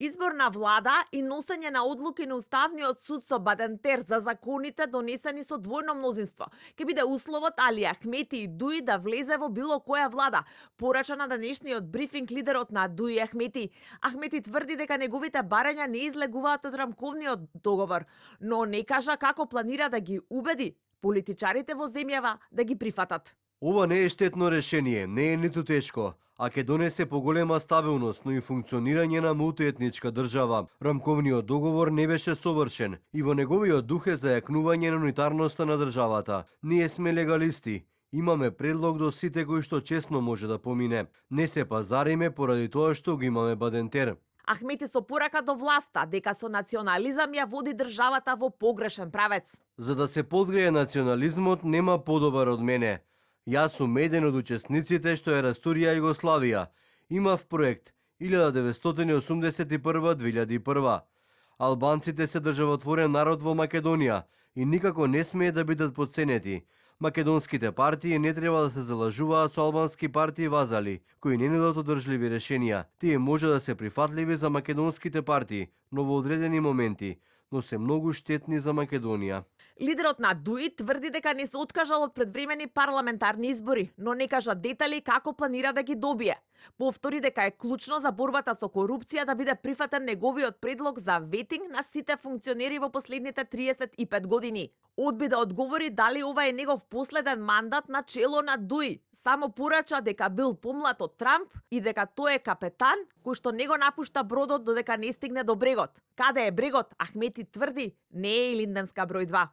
Избор на влада и носење на одлуки на Уставниот суд со Бадентер за законите донесени со двојно мнозинство ќе биде условот Али Ахмети и Дуи да влезе во било која влада, порача на денешниот брифинг лидерот на Дуи Ахмети. Ахмети тврди дека неговите барања не излегуваат од рамковниот договор, но не кажа како планира да ги убеди политичарите во земјава да ги прифатат. Ова не е штетно решение, не е ниту тешко, а ќе донесе поголема стабилност, но и функционирање на мултиетничка држава. Рамковниот договор не беше совршен и во неговиот дух е зајакнување на унитарноста на државата. Ние сме легалисти. Имаме предлог до сите кои што честно може да помине. Не се пазариме поради тоа што го имаме Бадентер. Ахмети со порака до власта дека со национализам ја води државата во погрешен правец. За да се подгрее национализмот нема подобар од мене. Јас сум еден од учесниците што ја растурија Југославија. Имав проект 1981-2001. Албанците се државотворен народ во Македонија и никако не смее да бидат потценети. Македонските партии не треба да се залажуваат со албански партии вазали, кои не нудат одржливи решенија. Тие може да се прифатливи за македонските партии, но во одредени моменти, но се многу штетни за Македонија. Лидерот на Дуи тврди дека не се откажал од предвремени парламентарни избори, но не кажа детали како планира да ги добие. Повтори дека е клучно за борбата со корупција да биде прифатен неговиот предлог за ветинг на сите функционери во последните 35 години. Одби да одговори дали ова е негов последен мандат на чело на Дуи. Само порача дека бил помлад од Трамп и дека тој е капетан кој што не го напушта бродот додека не стигне до брегот. Каде е брегот, Ахмети тврди, не е и Линденска број 2.